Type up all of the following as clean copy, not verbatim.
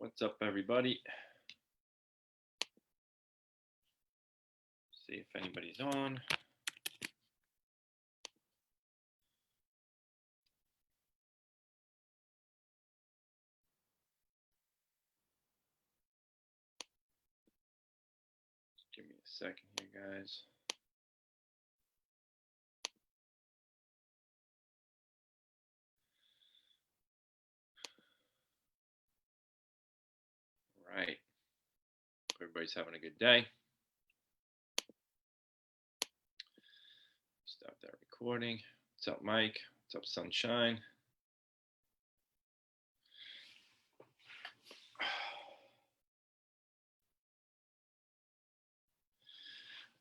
What's up, everybody? See if anybody's on. Just give me a second here, guys. All right. Everybody's having a good day. Stop that recording. What's up, Mike? What's up, Sunshine?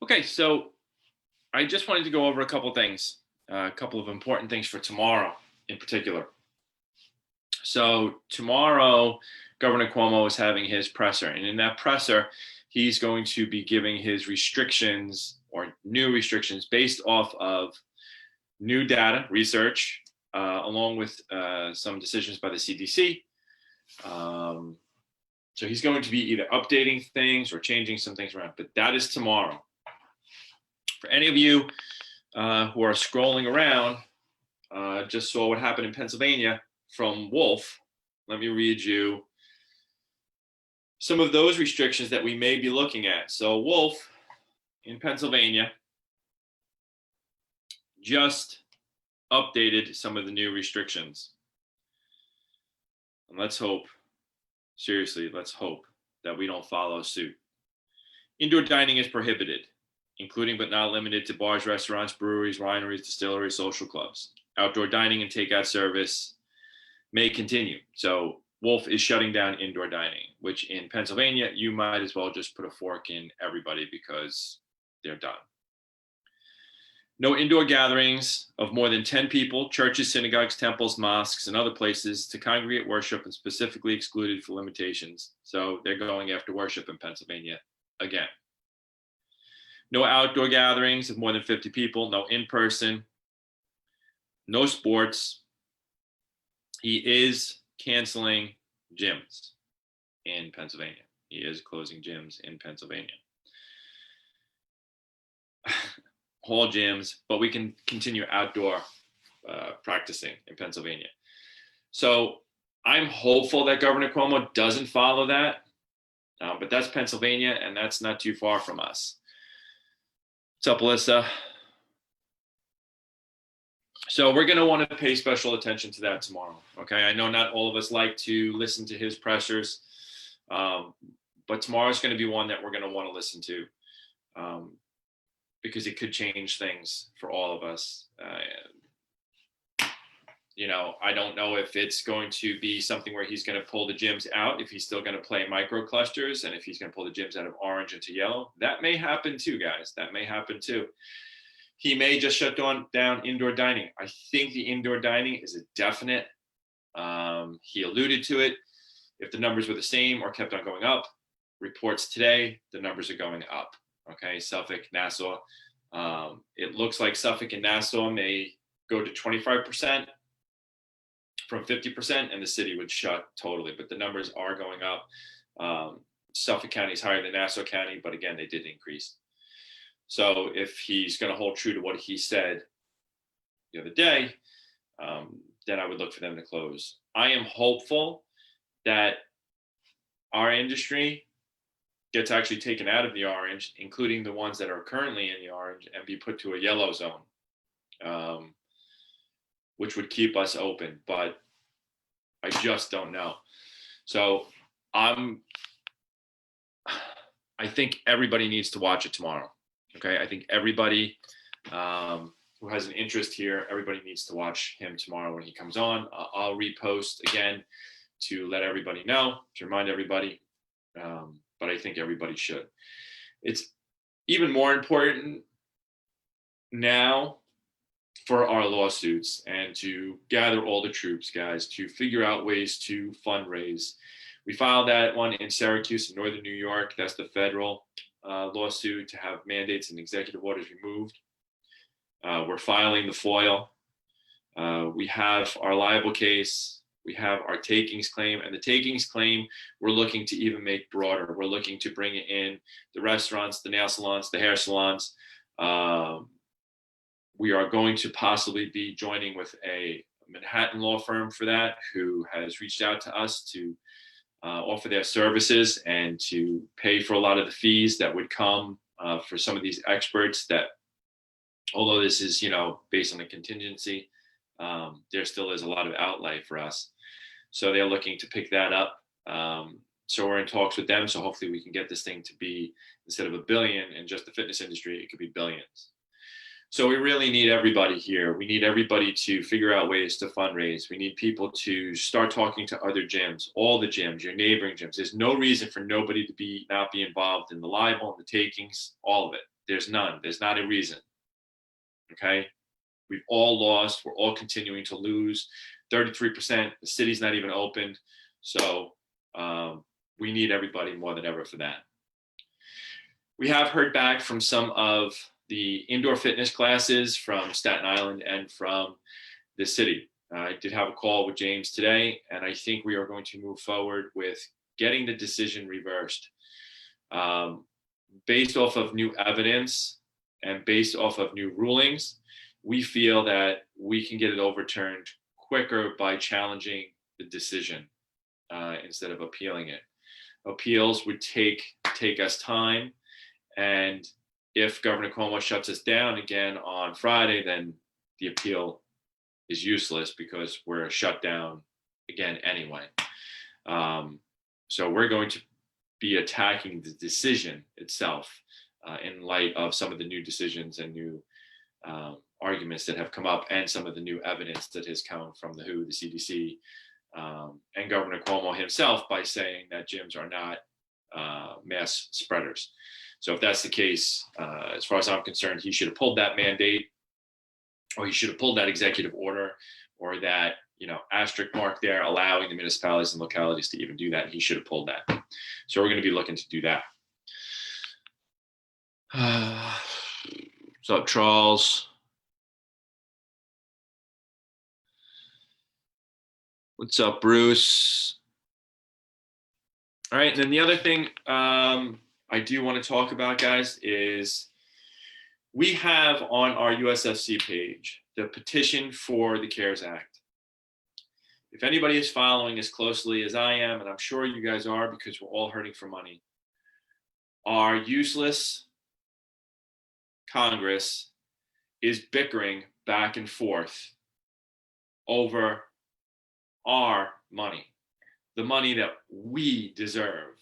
Okay, so I just wanted to go over a couple things, a couple of important things for tomorrow in particular. So tomorrow, Governor Cuomo is having his presser, and in that presser, he's going to be giving his restrictions or new restrictions based off of new data, research, along with some decisions by the CDC. So he's going to be either updating things or changing some things around, but that is tomorrow. For any of you who are scrolling around, just saw what happened in Pennsylvania from Wolf. Let me read you some of those restrictions that we may be looking at. So Wolf in Pennsylvania just updated some of the new restrictions. And let's hope, seriously, let's hope that we don't follow suit. Indoor dining is prohibited, including but not limited to bars, restaurants, breweries, wineries, distilleries, social clubs. Outdoor dining and takeout service may continue. So Wolf is shutting down indoor dining, which in Pennsylvania, you might as well just put a fork in everybody because they're done. No indoor gatherings of more than 10 people, churches, synagogues, temples, mosques, and other places to congregate worship and specifically excluded for limitations. So they're going after worship in Pennsylvania again. No outdoor gatherings of more than 50 people, no in-person, no sports. He is canceling gyms in Pennsylvania. He is closing gyms in Pennsylvania. Hall gyms, but we can continue outdoor practicing in Pennsylvania. So I'm hopeful that Governor Cuomo doesn't follow that, but that's Pennsylvania, and that's not too far from us. What's up, Alyssa? So we're going to want to pay special attention to that tomorrow. Okay, I know not all of us like to listen to his pressers, but tomorrow's going to be one that we're going to want to listen to because it could change things for all of us. I don't know if it's going to be something where he's going to pull the gyms out, if he's still going to play micro clusters, and if he's going to pull the gyms out of orange into yellow. That may happen too, guys. That may happen too. He may just shut down indoor dining. I think the indoor dining is a definite. He alluded to it. If the numbers were the same or kept on going up, reports today, the numbers are going up. Okay, Suffolk, Nassau. It looks like Suffolk and Nassau may go to 25% from 50%, and the city would shut totally. But the numbers are going up. Suffolk County is higher than Nassau County, but again, they did increase. So if he's going to hold true to what he said the other day, then I would look for them to close. I am hopeful that our industry gets actually taken out of the orange, including the ones that are currently in the orange, and be put to a yellow zone, which would keep us open. But I just don't know. So I think everybody needs to watch it tomorrow. Okay, I think everybody who has an interest here, everybody needs to watch him tomorrow when he comes on. I'll repost again to let everybody know, to remind everybody, but I think everybody should. It's even more important now for our lawsuits and to gather all the troops, guys, to figure out ways to fundraise. We filed that one in Syracuse in Northern New York. That's the federal lawsuit to have mandates and executive orders removed. We're filing the FOIL. We have our libel case We have our takings claim, and the takings claim we're looking to even make broader. We're looking to bring in the restaurants, the nail salons, the hair salons. We are going to possibly be joining with a Manhattan law firm for that, who has reached out to us to offer their services and to pay for a lot of the fees that would come for some of these experts that, although this is, based on a contingency, there still is a lot of outlay for us. So they're looking to pick that up. So we're in talks with them. So hopefully we can get this thing to be, instead of $1 billion in just the fitness industry, it could be billions. So we really need everybody here. We need everybody to figure out ways to fundraise. We need people to start talking to other gyms, all the gyms, your neighboring gyms. There's no reason for nobody to not be involved in the libel, the takings, all of it. There's none. There's not a reason. Okay? We've all lost. We're all continuing to lose. 33%. The city's not even opened. So we need everybody more than ever for that. We have heard back from some of the indoor fitness classes from Staten Island and from the city. I did have a call with James today, and I think we are going to move forward with getting the decision reversed. Based off of new evidence and based off of new rulings, we feel that we can get it overturned quicker by challenging the decision instead of appealing it. Appeals would take us time, and if Governor Cuomo shuts us down again on Friday, then the appeal is useless because we're shut down again anyway. So we're going to be attacking the decision itself in light of some of the new decisions and new arguments that have come up, and some of the new evidence that has come from the WHO, the CDC, and Governor Cuomo himself, by saying that gyms are not mass spreaders. So if that's the case, as far as I'm concerned, he should have pulled that mandate, or he should have pulled that executive order, or that, asterisk mark there allowing the municipalities and localities to even do that. He should have pulled that. So we're going to be looking to do that. What's up, Charles? What's up, Bruce? All right, and then the other thing I do want to talk about, guys, is we have on our USFC page the petition for the CARES Act. If anybody is following as closely as I am, and I'm sure you guys are because we're all hurting for money, our useless Congress is bickering back and forth over our money, the money that we deserve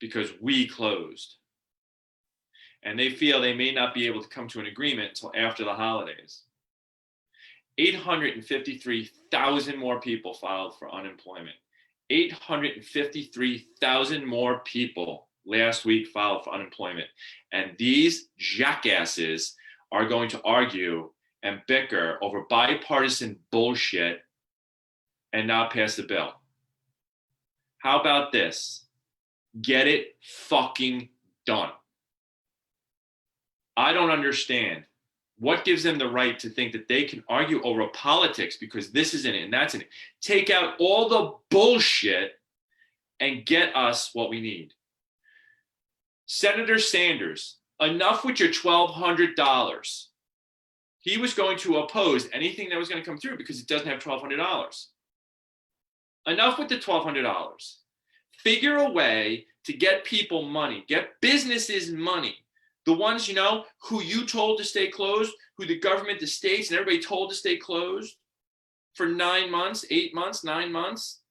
because we closed. And they feel they may not be able to come to an agreement until after the holidays. 853,000 more people filed for unemployment. 853,000 more people last week filed for unemployment. And these jackasses are going to argue and bicker over bipartisan bullshit and not pass the bill. How about this? Get it fucking done. I don't understand what gives them the right to think that they can argue over politics because this is in it and that's in it. Take out all the bullshit and get us what we need. Senator Sanders, enough with your $1,200. He was going to oppose anything that was going to come through because it doesn't have $1,200. Enough with the $1,200. Figure a way to get people money, get businesses money. The ones, who you told to stay closed, who the government, the states, and everybody told to stay closed for 9 months, 8 months, 9 months.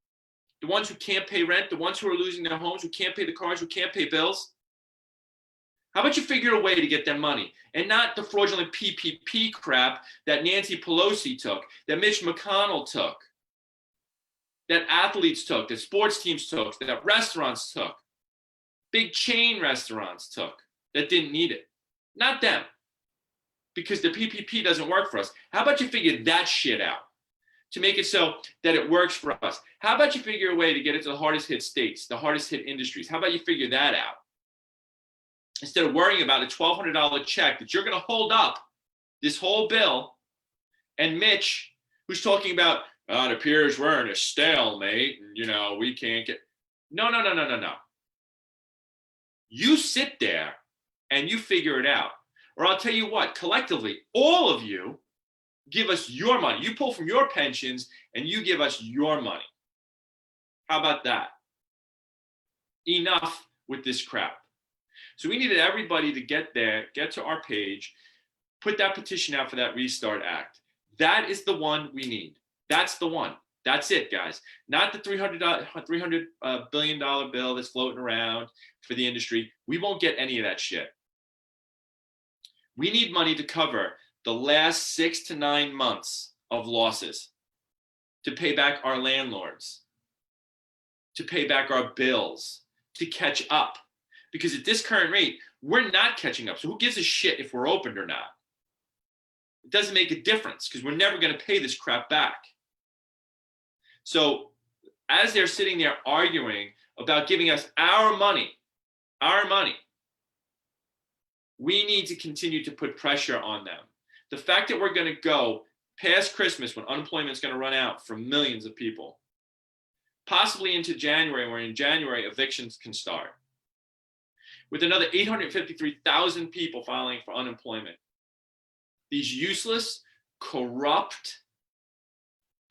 The ones who can't pay rent, the ones who are losing their homes, who can't pay the cars, who can't pay bills. How about you figure a way to get them money and not the fraudulent PPP crap that Nancy Pelosi took, that Mitch McConnell took, that athletes took, that sports teams took, that restaurants took, big chain restaurants took that didn't need it. Not them, because the PPP doesn't work for us. How about you figure that shit out to make it so that it works for us? How about you figure a way to get it to the hardest hit states, the hardest hit industries? How about you figure that out? Instead of worrying about a $1,200 check that you're going to hold up this whole bill, and Mitch, who's talking about It appears we're in a stalemate, and we can't get. No, no, no, no, no, no. You sit there and you figure it out. Or I'll tell you what, collectively, all of you give us your money. You pull from your pensions and you give us your money. How about that? Enough with this crap. So we needed everybody to get there, get to our page, put that petition out for that Restart Act. That is the one we need. That's the one. That's it, guys. Not the $300 billion bill that's floating around for the industry. We won't get any of that shit. We need money to cover the last 6 to 9 months of losses, to pay back our landlords, to pay back our bills, to catch up. Because at this current rate, we're not catching up. So who gives a shit if we're opened or not? It doesn't make a difference because we're never going to pay this crap back. So as they're sitting there arguing about giving us our money, we need to continue to put pressure on them. The fact that we're going to go past Christmas when unemployment is going to run out for millions of people, possibly into January, where in January evictions can start, with another 853,000 people filing for unemployment. These useless, corrupt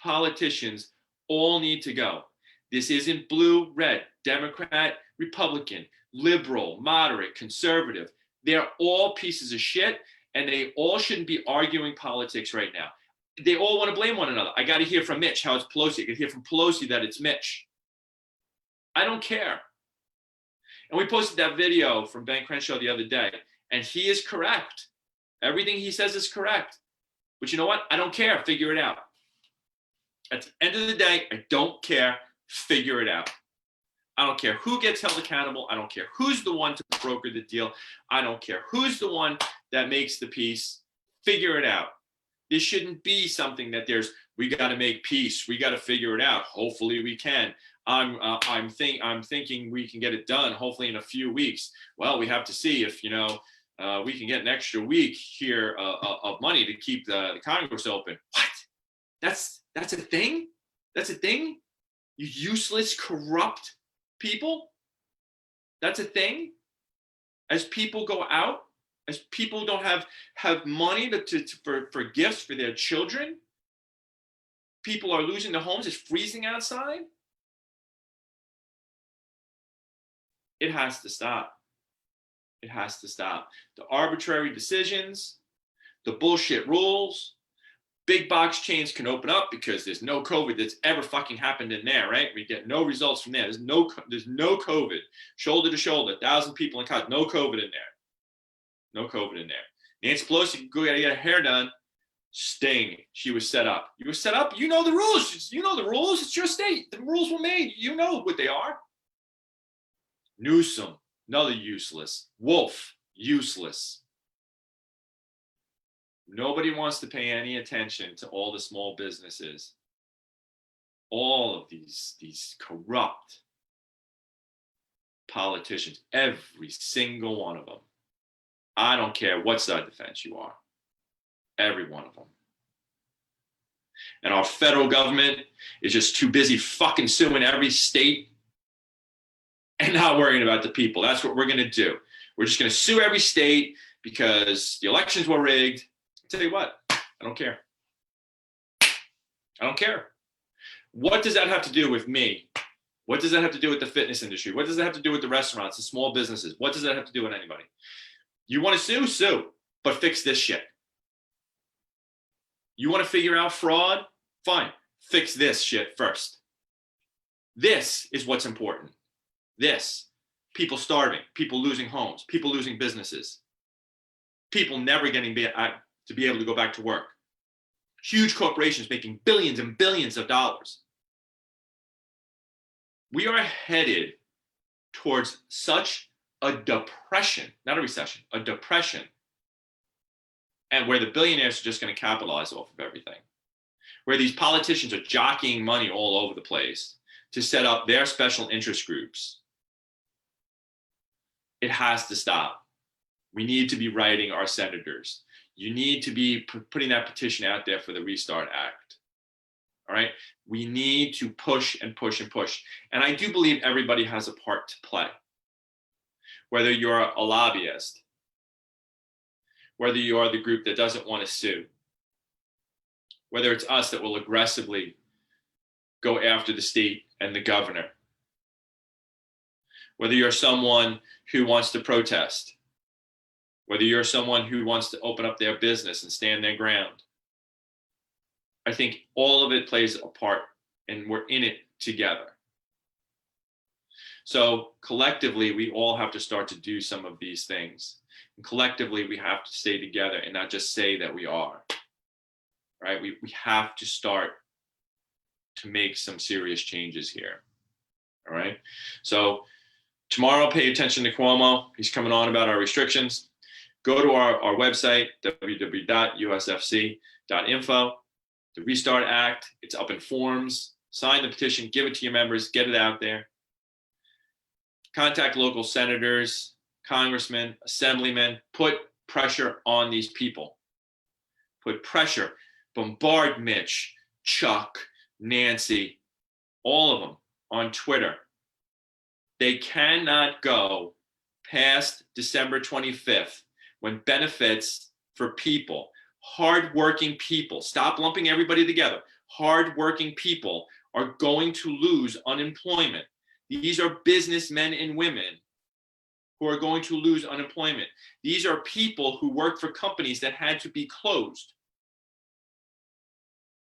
politicians all need to go. This isn't blue, red, Democrat, Republican, liberal, moderate, conservative. They're all pieces of shit, and they all shouldn't be arguing politics right now. They all want to blame one another. I got to hear from Mitch how it's Pelosi. I can hear from Pelosi that it's Mitch. I don't care. And we posted that video from Ben Crenshaw the other day, and he is correct. Everything he says is correct. But you know what? I don't care. Figure it out. At the end of the day, I don't care. Figure it out. I don't care who gets held accountable. I don't care who's the one to broker the deal. I don't care who's the one that makes the peace. Figure it out. This shouldn't be something that we got to make peace. We got to figure it out. Hopefully we can. I'm thinking we can get it done. Hopefully in a few weeks. Well, we have to see if we can get an extra week here of money to keep the Congress open. What? That's a thing? That's a thing? You useless, corrupt people? That's a thing? As people go out, as people don't have money for gifts for their children, people are losing their homes. It's freezing outside. It has to stop. It has to stop. The arbitrary decisions, the bullshit rules. Big box chains can open up because there's no COVID that's ever fucking happened in there, right? We get no results from there. There's no COVID. Shoulder to shoulder, 1,000 people in contact. No COVID in there. No COVID in there. Nancy Pelosi could go get her hair done. Sting. She was set up. You were set up. You know the rules. You know the rules. It's your state. The rules were made. You know what they are. Newsom. Another useless. Wolf. Useless. Nobody wants to pay any attention to all the small businesses. All of these corrupt politicians, every single one of them. I don't care what side of the fence you are. Every one of them. And our federal government is just too busy fucking suing every state and not worrying about the people. That's what we're going to do. We're just going to sue every state because the elections were rigged. I'll tell you what, I don't care. I don't care. What does that have to do with me? What does that have to do with the fitness industry? What does that have to do with the restaurants, the small businesses? What does that have to do with anybody? You want to sue? Sue, but fix this shit. You want to figure out fraud? Fine, fix this shit first. This is what's important. This, people starving, people losing homes, people losing businesses, people never getting to be able to go back to work. Huge corporations making billions and billions of dollars. We are headed towards such a depression, not a recession, a depression, and where the billionaires are just going to capitalize off of everything, where these politicians are jockeying money all over the place to set up their special interest groups. It has to stop. We need to be writing our senators. You need to be putting that petition out there for the Restart Act. All right. We need to push and push and push. And I do believe everybody has a part to play. Whether you're a lobbyist, whether you are the group that doesn't want to sue, whether it's us that will aggressively go after the state and the governor, whether you're someone who wants to protest, whether you're someone who wants to open up their business and stand their ground. I think all of it plays a part, and we're in it together. So collectively, we all have to start to do some of these things. And collectively, we have to stay together and not just say that we are, right? We have to start to make some serious changes here, all right? So tomorrow, pay attention to Cuomo. He's coming on about our restrictions. Go to our website, www.usfc.info. The Restart Act, it's up in forms. Sign the petition, give it to your members, get it out there. Contact local senators, congressmen, assemblymen. Put pressure on these people. Put pressure. Bombard Mitch, Chuck, Nancy, all of them on Twitter. They cannot go past December 25th when benefits for people, hardworking people, stop lumping everybody together, hardworking people are going to lose unemployment. These are businessmen and women who are going to lose unemployment. These are people who work for companies that had to be closed.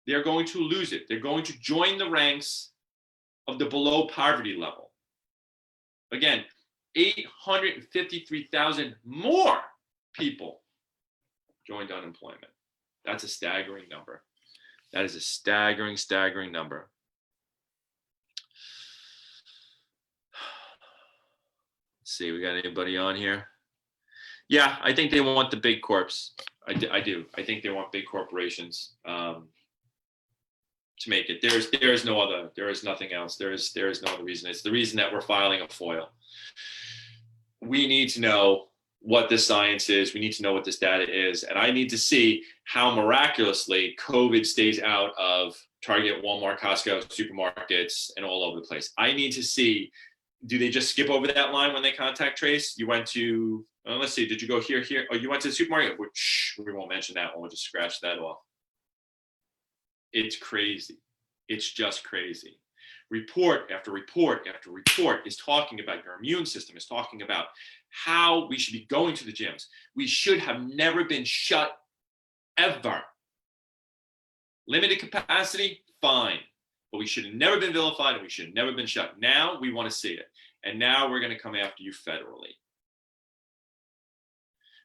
They're going to lose it. They're going to join the ranks of the below poverty level. Again, 853,000 more people joined unemployment. That's a staggering number. That is a staggering, staggering number. Let's see, we got anybody on here? Yeah, I think they want the big corps. I do. I think they want big corporations to make it. There is no other. There is nothing else. There is no other reason. It's the reason that we're filing a FOIL. We need to know what this science is. We need to know what this data is. And I need to see how miraculously COVID stays out of Target, Walmart, Costco, supermarkets, and all over the place. I need to see, do they just skip over that line when they contact trace? You went to, let's see, did you go here? Oh, you went to the supermarket? Which we won't mention that one. We'll just scratch that off. It's crazy. It's just crazy. Report after report after report is talking about your immune system, is talking about how we should be going to the gyms. We should have never been shut ever. Limited capacity, fine. But we should have never been vilified and we should have never been shut. Now we want to see it. And now we're going to come after you federally.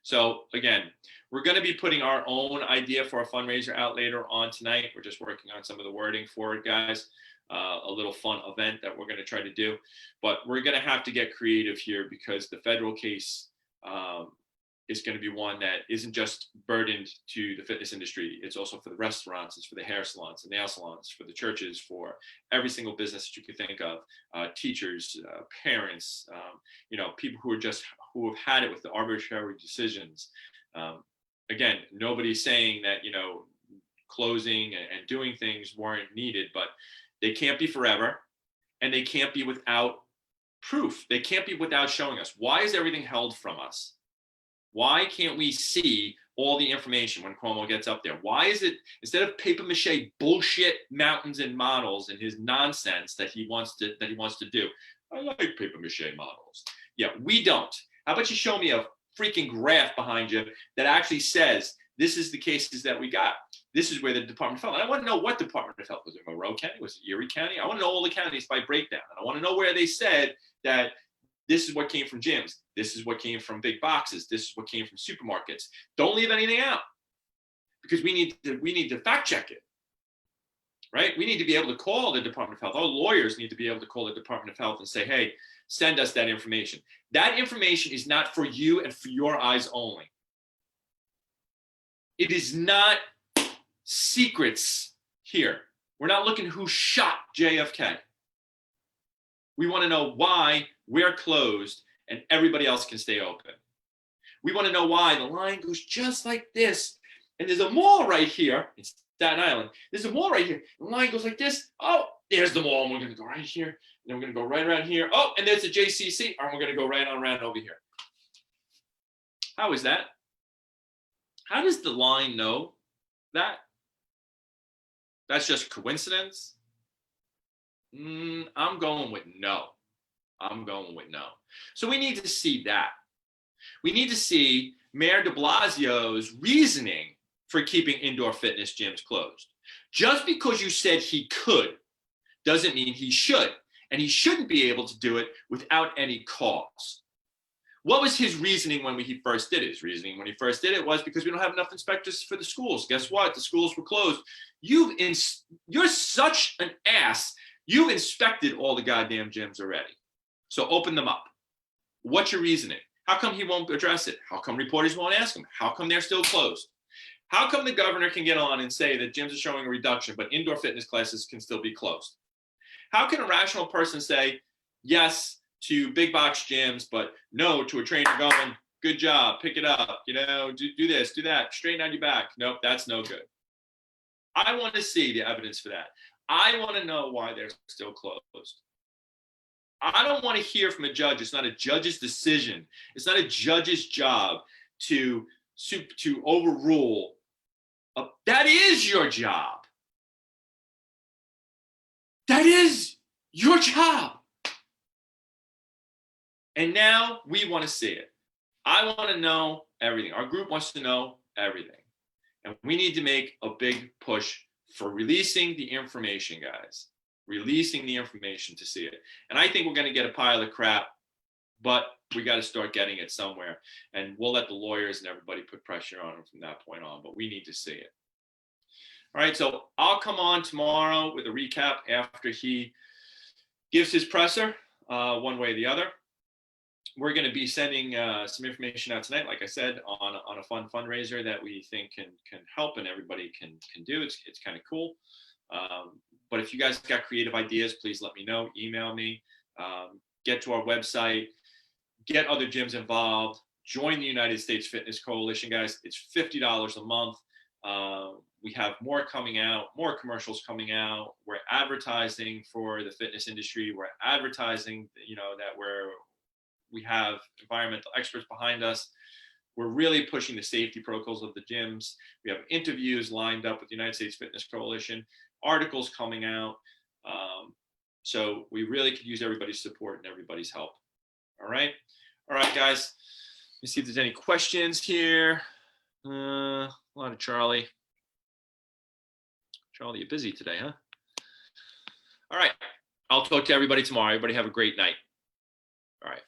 So again, we're going to be putting our own idea for a fundraiser out later on tonight. We're just working on some of the wording for it, guys. A little fun event that we're going to try to do. But we're going to have to get creative here because the federal case is going to be one that isn't just burdened to the fitness industry. It's also for the restaurants, it's for the hair salons, the nail salons, for the churches, for every single business that you could think of, teachers, parents, people who have had it with the arbitrary decisions. Again, nobody's saying that, closing and doing things weren't needed, but they can't be forever, and they can't be without proof. They can't be without showing us. Why is everything held from us? Why can't we see all the information when Cuomo gets up there? Why is it, instead of paper mache bullshit mountains and models and his nonsense that he wants to do? I like paper mache models. Yeah, we don't. How about you show me a freaking graph behind you that actually says this is the cases that we got. This is where the Department of Health, and I want to know what Department of Health. Was it Monroe County? Was it Erie County? I want to know all the counties by breakdown. And I want to know where they said that this is what came from gyms. This is what came from big boxes. This is what came from supermarkets. Don't leave anything out because we need to fact check it, right? We need to be able to call the Department of Health. Our lawyers need to be able to call the Department of Health and say, hey, send us that information. That information is not for you and for your eyes only. It is not secrets here. We're not looking who shot JFK. We want to know why we're closed and everybody else can stay open. We want to know why the line goes just like this. And there's a mall right here. It's Staten Island. There's a mall right here. The line goes like this. Oh, there's the mall. And we're going to go right here. And then we're going to go right around here. Oh, and there's the JCC. And we're going to go right on around over here. How is that? How does the line know that? That's just coincidence? I'm going with no. I'm going with no. So we need to see that. We need to see Mayor de Blasio's reasoning for keeping indoor fitness gyms closed. Just because you said he could doesn't mean he should. And he shouldn't be able to do it without any cause. What was his reasoning when he first did it? His reasoning when he first did it was because we don't have enough inspectors for the schools. Guess what? The schools were closed. You're such an ass. You've inspected all the goddamn gyms already. So open them up. What's your reasoning? How come he won't address it? How come reporters won't ask him? How come they're still closed? How come the governor can get on and say that gyms are showing a reduction, but indoor fitness classes can still be closed? How can a rational person say yes to big box gyms, but no to a trainer going, good job, pick it up, do this, do that, straighten out your back? Nope, that's no good. I want to see the evidence for that. I want to know why they're still closed. I don't want to hear from a judge. It's not a judge's decision. It's not a judge's job to overrule. That is your job. That is your job. And now we want to see it. I want to know everything. Our group wants to know everything. And we need to make a big push for releasing the information, guys. Releasing the information to see it. And I think we're going to get a pile of crap, but we got to start getting it somewhere. And we'll let the lawyers and everybody put pressure on them from that point on, but we need to see it. All right, so I'll come on tomorrow with a recap after he gives his presser, one way or the other. We're going to be sending some information out tonight, like I said, on a fun fundraiser that we think can help and everybody can do. It's kind of cool. But if you guys got creative ideas, please let me know. Email me. Get to our website. Get other gyms involved. Join the United States Fitness Coalition, guys. It's $50 a month. We have more coming out, more commercials coming out. We're advertising for the fitness industry. We're advertising, that we have environmental experts behind us. We're really pushing the safety protocols of the gyms. We have interviews lined up with the United States Fitness Coalition, articles coming out. So we really could use everybody's support and everybody's help. All right, guys. Let me see if there's any questions here. A lot of Charlie. Charlie, you're busy today, huh? All right. I'll talk to everybody tomorrow. Everybody have a great night. All right.